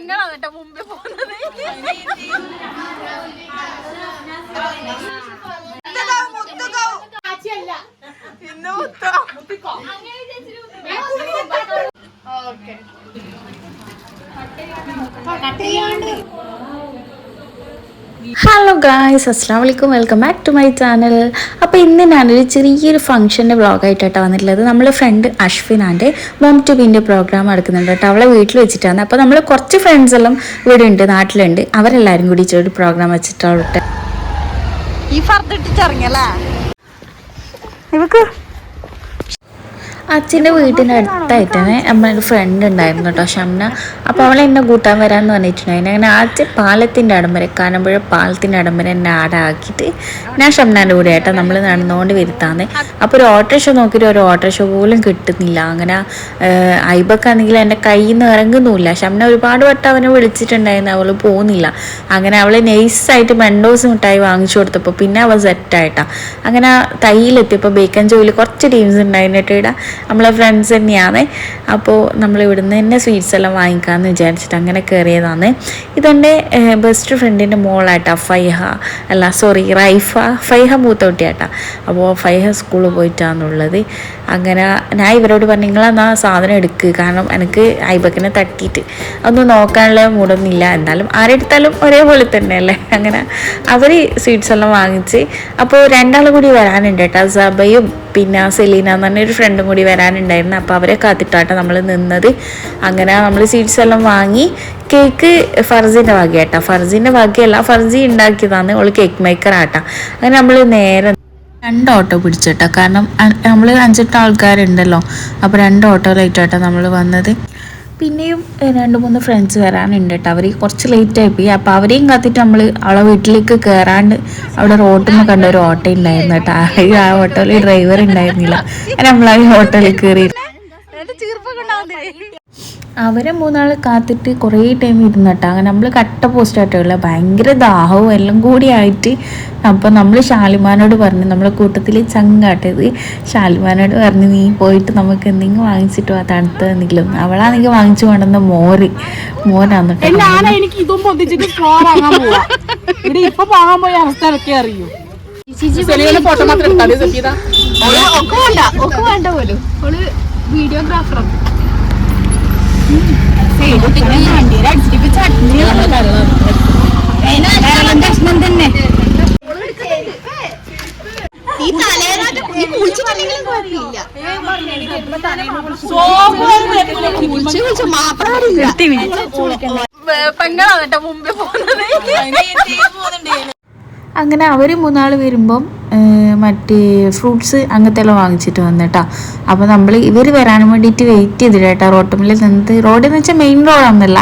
പെങ്ങളാണ് കേട്ടോ മുമ്പിൽ പോകുന്നത്. ഹലോ ഗായ്സ്, അസ്സലാമു അലൈക്കും, welcome back to my channel. അപ്പോൾ ഇന്ന് ഞാനൊരു ചെറിയൊരു ഫംഗ്ഷൻ്റെ വ്ളോഗായിട്ടാണ് വന്നിട്ടുള്ളത്. നമ്മളെ ഫ്രണ്ട് അശ്വിനാൻ്റെ മോം ടു ബീൻ്റെ പ്രോഗ്രാം നടക്കുന്നുണ്ട് കേട്ടോ. അവളെ വീട്ടിൽ വെച്ചിട്ടാണ്. അപ്പോൾ നമ്മൾ കുറച്ച് ഫ്രണ്ട്സ് എല്ലാം ഇവിടെ ഉണ്ട്, നാട്ടിലുണ്ട്. അവരെല്ലാവരും കൂടി ഒരു പ്രോഗ്രാം വെച്ചിട്ടാണ്. ഈ ഫർദിട്ടിറങ്ങിയല്ലേ ഇവക്ക് അച്ഛൻ്റെ വീട്ടിൻ്റെ അടുത്തായിട്ട് തന്നെ നമ്മളൊരു ഫ്രണ്ട് ഉണ്ടായിരുന്നു കേട്ടോ, ഷംന. അപ്പോൾ അവളെ എന്നെ കൂട്ടാൻ വരാമെന്ന് പറഞ്ഞിട്ടുണ്ടായിരുന്നു. അങ്ങനെ അച്ഛൻ പാലത്തിൻ്റെ അടം വരെ, കാനമ്പുഴ പാലത്തിൻ്റെ അടം വരെ എന്നെ ആടാക്കിയിട്ട് ഞാൻ ഷംനാൻ്റെ കൂടെ ആയിട്ടാണ് നമ്മൾ നടന്നുകൊണ്ട് വരുത്താന്ന്. അപ്പോൾ ഒരു ഓട്ടോറിക്ഷ നോക്കിയിട്ട് ഒരു ഓട്ടോറിക്ഷ പോലും കിട്ടുന്നില്ല. അങ്ങനെ ഐബക്കാണെങ്കിൽ എൻ്റെ കയ്യിൽ നിന്ന് ഇറങ്ങുന്നുമില്ല. ഷംന ഒരുപാട് വട്ടം അവനെ വിളിച്ചിട്ടുണ്ടായിരുന്നു, അവൾ പോകുന്നില്ല. അങ്ങനെ അവൾ നൈസായിട്ട് മെൻഡോസ് മിഠായി വാങ്ങിച്ചു കൊടുത്തപ്പോൾ പിന്നെ അവൾ സെറ്റായിട്ടാണ്. അങ്ങനെ തയ്യിലെത്തിയപ്പോൾ ബേക്കൻ ജോയിൽ കുറച്ച് ടീംസ് ഉണ്ടായിരുന്നിട്ട് ഇവിടെ നമ്മളെ ഫ്രണ്ട്സ് തന്നെയാണ്. അപ്പോൾ നമ്മൾ ഇവിടുന്ന് തന്നെ സ്വീറ്റ്സ് എല്ലാം വാങ്ങിക്കാമെന്ന് വിചാരിച്ചിട്ട് അങ്ങനെ കയറിയതാണ്. ഇതെൻ്റെ ബെസ്റ്റ് ഫ്രണ്ടിൻ്റെ മോളായിട്ടാ, ഫൈഹ മൂത്തോട്ടിയാട്ടാ. അപ്പോൾ ഫൈഹ സ്കൂളിൽ പോയിട്ടാണുള്ളത്. അങ്ങനെ ഞാൻ ഇവരോട് പറഞ്ഞു, നിങ്ങളെന്നാ സാധനം എടുക്കുക, കാരണം എനിക്ക് ഐബക്കിനെ തട്ടിയിട്ട് ഒന്നും നോക്കാനുള്ള മൂടൊന്നുമില്ല, എന്നാലും ആരെടുത്താലും ഒരേപോലെ തന്നെയല്ലേ. അങ്ങനെ അവർ സ്വീറ്റ്സ് എല്ലാം വാങ്ങിച്ച്. അപ്പോൾ രണ്ടാളും കൂടി വരാനുണ്ട് കേട്ടോ, സബയും പിന്നെ സെലീന എന്ന് പറഞ്ഞൊരു ഫ്രണ്ടും കൂടി വരാനുണ്ടായിരുന്നു. അപ്പോൾ അവരെ കാത്തിട്ടാട്ടോ നമ്മൾ നിന്നത്. അങ്ങനെ നമ്മൾ സ്വീറ്റ്സ് എല്ലാം വാങ്ങി. കേക്ക് ഫർസിൻ്റെ വകയാട്ടോ, ഫർസിൻ്റെ വകയല്ല, ഫർസി ഉണ്ടാക്കിയതാണ്, അവൾ കേക്ക് മേക്കർ ആട്ടാ. അങ്ങനെ നമ്മൾ നേരെ 2 ഓട്ടോ പിടിച്ചിട്ടാ, കാരണം നമ്മൾ 5-8 ആൾക്കാരുണ്ടല്ലോ. അപ്പോൾ 2 ഓട്ടോയിലായിട്ടാട്ടോ നമ്മൾ വന്നത്. പിന്നെയും 2-3 ഫ്രണ്ട്സ് വരാനുണ്ട് കേട്ടോ. അവർ കുറച്ച് ലേറ്റായി പോയി. അപ്പോൾ അവരെയും കാത്തിട്ട് നമ്മൾ അവളെ വീട്ടിലേക്ക് കയറാണ്ട് അവിടെ റോട്ടിൽ നിന്ന് കണ്ട ഒരു ഓട്ടോ ഉണ്ടായിരുന്നു കേട്ടോ. ആ ഓട്ടോയിൽ ഡ്രൈവർ ഉണ്ടായിരുന്നില്ല. നമ്മൾ ആ ഓട്ടോയിൽ കയറി. അവരെ 3 ആൾ കാത്തിട്ട് കുറേ ടൈം ഇരുന്ന് കേട്ടോ. അങ്ങനെ നമ്മൾ കട്ട പോസ്റ്റായിട്ടുള്ള ഭയങ്കര ദാഹവും എല്ലാം കൂടി ആയിട്ട്. അപ്പോൾ നമ്മൾ ഷാലിമാനോട് പറഞ്ഞു, നമ്മളെ കൂട്ടത്തിൽ ചങ്കാട്ടത് ഷാലിമാനോട് പറഞ്ഞു, നീ പോയിട്ട് നമുക്ക് എന്തെങ്കിലും വാങ്ങിച്ചിട്ട് ആ തണുത്ത എന്തെങ്കിലും. അവളാണെങ്കിൽ വാങ്ങിച്ചു കൊണ്ടുവന്ന മോരാന്ന് കേട്ടോ. എനിക്ക് ഇതും പൊതിച്ചിട്ട് ഇപ്പൊ പോകാൻ പോയ അവസ്ഥ ഒക്കെ അറിയൂ. ഫോട്ടോ മാത്രം വേണ്ട പോലും വീഡിയോഗ്രാഫർ തന്നെ. പെങ്ങളാണ് കേട്ടോ മുമ്പിൽ പോകുന്നത്. അങ്ങനെ അവർ 3 ആൾ വരുമ്പം മറ്റേ ഫ്രൂട്ട്സ് അങ്ങനത്തെ എല്ലാം വാങ്ങിച്ചിട്ട് വന്നിട്ടാ. അപ്പോൾ നമ്മൾ ഇവർ വരാൻ വേണ്ടിയിട്ട് വെയിറ്റ് ചെയ്തിട്ട് കേട്ടോ. റോട്ടുമ്പിൽ നിന്ന്, റോഡെന്ന് വെച്ചാൽ മെയിൻ റോഡൊന്നുമല്ല,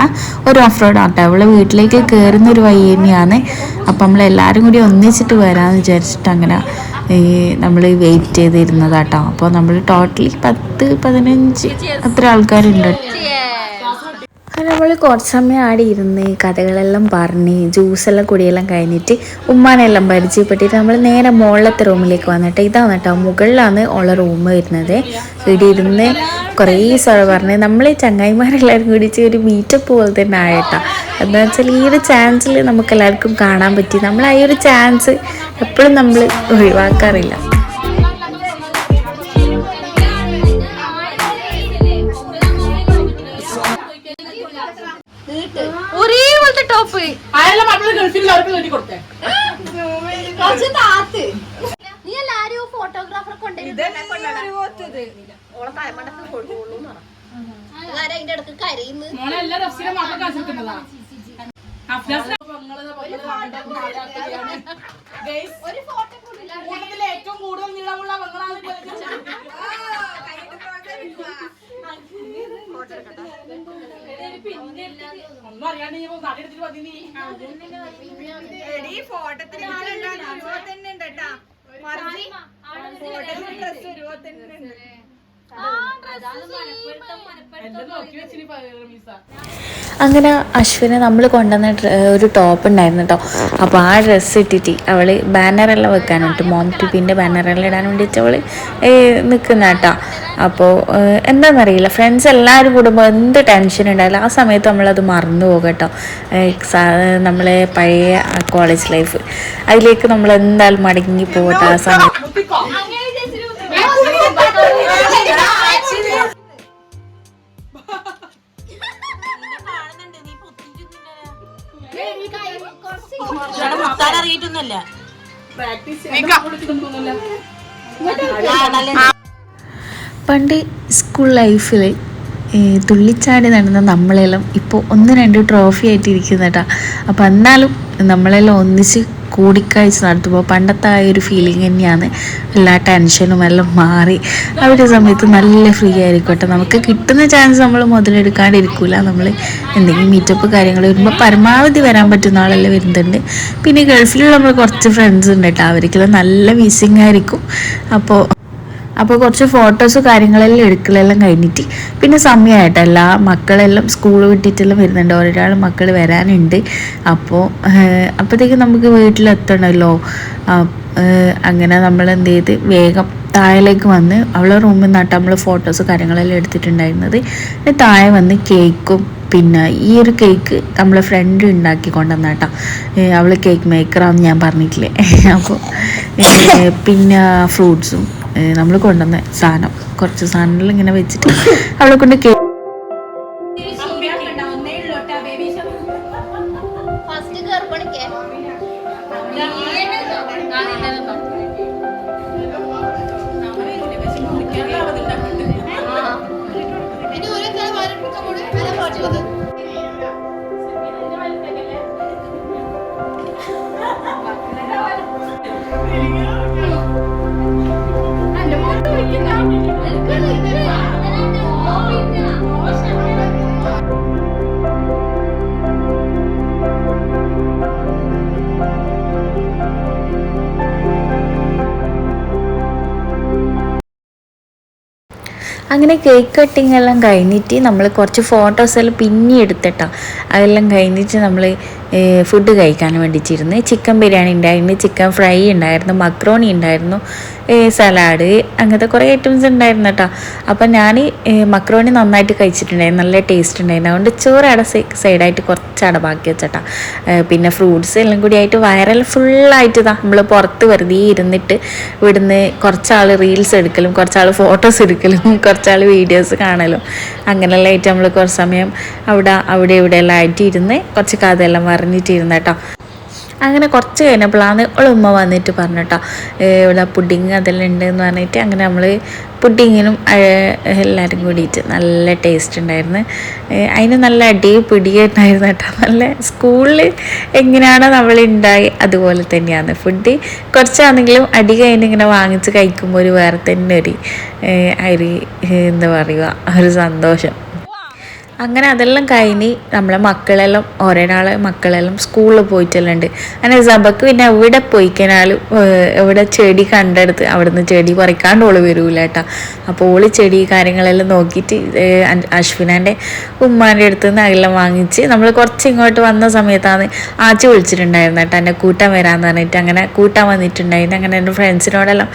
ഒരു ഓഫ് റോഡ് ആട്ടോ. അവളെ വീട്ടിലേക്ക് കയറുന്നൊരു വഴി തന്നെയാണ്. അപ്പം നമ്മളെല്ലാവരും കൂടി ഒന്നിച്ചിട്ട് വരാമെന്ന് വിചാരിച്ചിട്ട് അങ്ങനെ നമ്മൾ വെയിറ്റ് ചെയ്തിരുന്നതാട്ടോ. അപ്പോൾ നമ്മൾ ടോട്ടലി 10-15 അത്ര ആൾക്കാരുണ്ട്. അങ്ങനെ നമ്മൾ കുറച്ച് സമയം ആടെ ഇരുന്ന് കഥകളെല്ലാം പറഞ്ഞ് ജ്യൂസെല്ലാം കുടിയെല്ലാം കഴിഞ്ഞിട്ട് ഉമ്മാനെല്ലാം പരിചയപ്പെട്ടിട്ട് നമ്മൾ നേരെ മുകളിലത്തെ റൂമിലേക്ക് വന്നിട്ട്, ഇതാണ് കേട്ടോ മുകളിലാണ് ഉള്ള റൂം വരുന്നത്. ഇവിടെ ഇരുന്ന് കുറേ സ്ഥലം പറഞ്ഞ് നമ്മൾ ചങ്ങായിമാരെല്ലാവരും കൂടിച്ച് ഒരു മീറ്റപ്പ് പോലെ തന്നെ ആയിട്ടാ. എന്താ വെച്ചാൽ ഈ ഒരു ചാൻസിൽ നമുക്ക് എല്ലാവർക്കും കാണാൻ പറ്റി. നമ്മൾ ആ ഒരു ചാൻസ് എപ്പോഴും നമ്മൾ ഒഴിവാക്കാറില്ല. ഒരേ പോലത്തെ ടോപ്പ് നീ എല്ലാരും ഫോട്ടോഗ്രാഫറെ കൊണ്ടുവരുന്നത് അതിന്റെ അടുത്ത് കരയുന്നു. ഏറ്റവും കൂടുതൽ നീളമുള്ള അങ്ങനെ അശ്വിനെ നമ്മൾ കൊണ്ടുവന്ന ഒരു ടോപ്പ് ഉണ്ടായിരുന്നു കേട്ടോ. അപ്പോൾ ആ ഡ്രസ്സ് ഇട്ടിട്ട് അവൾ ബാനറെല്ലാം വെക്കാനായിട്ട് മോം ടിപ്പിൻ്റെ ബാനറെല്ലാം ഇടാൻ വേണ്ടിയിട്ട് അവൾ നിൽക്കുന്ന കേട്ടോ. അപ്പോൾ എന്താണെന്നറിയില്ല, ഫ്രണ്ട്സ് എല്ലാവരും കൂടുമ്പോൾ എന്ത് ടെൻഷൻ ഉണ്ടായില്ല ആ സമയത്ത് നമ്മളത് മറന്നു പോകും കേട്ടോ. നമ്മളെ പഴയ കോളേജ് ലൈഫ് അതിലേക്ക് നമ്മൾ എന്തായാലും മടങ്ങി പോകട്ടെ ആ സമയത്ത്. പണ്ട് സ്കൂൾ ലൈഫിൽ തുള്ളിച്ചാടി നടന്ന നമ്മളെല്ലാം ഇപ്പോൾ 1-2 ട്രോഫി ആയിട്ട് ഇരിക്കുന്ന കേട്ടോ. അപ്പോൾ എന്നാലും നമ്മളെല്ലാം ഒന്നിച്ച് കൂടിക്കാഴ്ച നടത്തുമ്പോൾ പണ്ടത്തെ ആ ഒരു ഫീലിംഗ് തന്നെയാണ്. എല്ലാ ടെൻഷനും എല്ലാം മാറി ആ ഒരു സമയത്ത് നല്ല ഫ്രീ ആയിരിക്കും കേട്ടോ. നമുക്ക് കിട്ടുന്ന ചാൻസ് നമ്മൾ മുതലെടുക്കാണ്ടിരിക്കില്ല. നമ്മൾ എന്തെങ്കിലും മീറ്റപ്പ് കാര്യങ്ങൾ വരുമ്പോൾ പരമാവധി വരാൻ പറ്റുന്ന ആളെല്ലാം വരുന്നുണ്ട്. പിന്നെ ഗൾഫിലുള്ള നമ്മൾ കുറച്ച് ഫ്രണ്ട്സ് ഉണ്ട് കേട്ടോ, അവർക്കെല്ലാം നല്ല മിസ്സിങ് ആയിരിക്കും. അപ്പോൾ കുറച്ച് ഫോട്ടോസ് കാര്യങ്ങളെല്ലാം എടുക്കലെല്ലാം കഴിഞ്ഞിട്ട് പിന്നെ സമയമായിട്ട് എല്ലാ മക്കളെല്ലാം സ്കൂൾ വിട്ടിട്ടെല്ലാം വരുന്നുണ്ട്. ഒരാൾ മക്കൾ വരാനുണ്ട്. അപ്പോഴത്തേക്കും നമുക്ക് വീട്ടിലെത്തണമല്ലോ. അങ്ങനെ നമ്മൾ എന്ത് ചെയ്ത് വേഗം താഴേക്ക് വന്ന് അവളെ റൂമിൽ നിന്നാട്ട് നമ്മൾ ഫോട്ടോസ് കാര്യങ്ങളെല്ലാം എടുത്തിട്ടുണ്ടായിരുന്നത്. താഴെ വന്ന് കേക്കും പിന്നെ ഈ ഒരു കേക്ക് നമ്മളെ ഫ്രണ്ട് ഉണ്ടാക്കി കൊണ്ടുവന്നാട്ടോ. അവൾ കേക്ക് മേക്കറാന്ന് ഞാൻ പറഞ്ഞിട്ടില്ലേ. അപ്പോൾ പിന്നെ ഫ്രൂട്ട്സും നമ്മൾ കൊണ്ടുവന്ന സാധനം കുറച്ച് സാധനങ്ങൾ ഇങ്ങനെ വെച്ചിട്ട് അവളെ കൊണ്ട് കേക്ക് അങ്ങനെ കേക്ക് കട്ടിങ് എല്ലാം കഴിഞ്ഞിട്ട് നമ്മൾ കുറച്ച് ഫോട്ടോസെല്ലാം പിന്നെ എടുത്തിട്ടാ. അതെല്ലാം കഴിഞ്ഞിട്ട് നമ്മൾ ഫുഡ് കഴിക്കാൻ വേണ്ടിയിട്ടിരുന്ന്. ചിക്കൻ ബിരിയാണി ഉണ്ടായിരുന്നു, ചിക്കൻ ഫ്രൈ ഉണ്ടായിരുന്നു, മക്രോണി ഉണ്ടായിരുന്നു, സലാഡ്, അങ്ങനത്തെ കുറേ ഐറ്റംസ് ഉണ്ടായിരുന്നു കേട്ടോ. അപ്പം ഞാൻ മക്രോണി നന്നായിട്ട് കഴിച്ചിട്ടുണ്ടായിരുന്നു, നല്ല ടേസ്റ്റ് ഉണ്ടായിരുന്നു. അതുകൊണ്ട് ചോറ് അവിടെ സൈഡായിട്ട് കുറച്ചവിടെ ബാക്കി വെച്ചട്ടാ. പിന്നെ ഫ്രൂട്ട്സ് എല്ലാം കൂടി ആയിട്ട് വയറെല്ലാം ഫുള്ളായിട്ട് നമ്മൾ പുറത്ത് വെറുതെ ഇരുന്നിട്ട് ഇവിടുന്ന് കുറച്ചാൾ റീൽസ് എടുക്കലും കുറച്ചാൾ ഫോട്ടോസ് എടുക്കലും കുറച്ചാൾ വീഡിയോസ് കാണലും അങ്ങനെയെല്ലാം ആയിട്ട് നമ്മൾ കുറച്ച് സമയം അവിടെ ഇവിടെയെല്ലാം ആയിട്ട് ഇരുന്ന് കുറച്ച് കഥയെല്ലാം പറഞ്ഞിട്ടിരുന്ന കേട്ടോ. അങ്ങനെ കുറച്ച് കഴിഞ്ഞപ്പോഴാണ് ഉമ്മ വന്നിട്ട് പറഞ്ഞു കേട്ടോ, ഇവിടെ പുഡിങ് അതെല്ലാം ഉണ്ടെന്ന് പറഞ്ഞിട്ട് അങ്ങനെ നമ്മൾ പുഡിങ്ങിനും എല്ലാവരും കൂടിയിട്ട് നല്ല ടേസ്റ്റ് ഉണ്ടായിരുന്നു. അതിന് നല്ല അടിയും പിടിയും ഉണ്ടായിരുന്നു കേട്ടോ. നല്ല സ്കൂളിൽ എങ്ങനെയാണോ നമ്മൾ ഉണ്ടായി അതുപോലെ തന്നെയാണ് ഫുഡ്. കുറച്ചാണെങ്കിലും അടി കഴിഞ്ഞ് ഇങ്ങനെ വാങ്ങിച്ച് കഴിക്കുമ്പോൾ ഒരു വേറെ തന്നെ ഒരു എന്താ പറയുക ഒരു സന്തോഷം. അങ്ങനെ അതെല്ലാം കഴിഞ്ഞ് നമ്മളെ മക്കളെല്ലാം ഒരാളെ മക്കളെല്ലാം സ്കൂളിൽ പോയിട്ടെല്ലാം ഉണ്ട്. അങ്ങനെ സഭക്ക് പിന്നെ എവിടെ പോയി കഴിഞ്ഞാലും എവിടെ ചെടി കണ്ടെടുത്ത് അവിടെ നിന്ന് ചെടി പറിക്കാണ്ട് ഓള് വരൂല കേട്ടോ. അപ്പോൾ ഓള് ചെടി കാര്യങ്ങളെല്ലാം നോക്കിയിട്ട് അശ്വിനാൻ്റെ ഉമ്മാൻ്റെ അടുത്ത് നിന്ന് അതെല്ലാം വാങ്ങിച്ച് നമ്മൾ കുറച്ച് ഇങ്ങോട്ട് വന്ന സമയത്താണ് ആച്ചി വിളിച്ചിട്ടുണ്ടായിരുന്നു കേട്ടോ, എന്നെ കൂട്ടാൻ വരാമെന്ന് പറഞ്ഞിട്ട്. അങ്ങനെ കൂട്ടാൻ വന്നിട്ടുണ്ടായിരുന്നു. അങ്ങനെ എൻ്റെ ഫ്രണ്ട്സിനോടെല്ലാം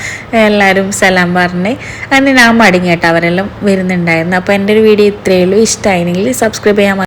എല്ലാവരും സലാം പറഞ്ഞ് അങ്ങനെ ഞാൻ മടങ്ങി കേട്ടോ, അവരെല്ലാം വരുന്നുണ്ടായിരുന്നു. അപ്പോൾ എൻ്റെ ഒരു വീഡിയോ ഇത്രയേ ഉള്ളൂ. ഇഷ്ടമായി സബ്സ്ക്രൈബ് ചെയ്യാൻ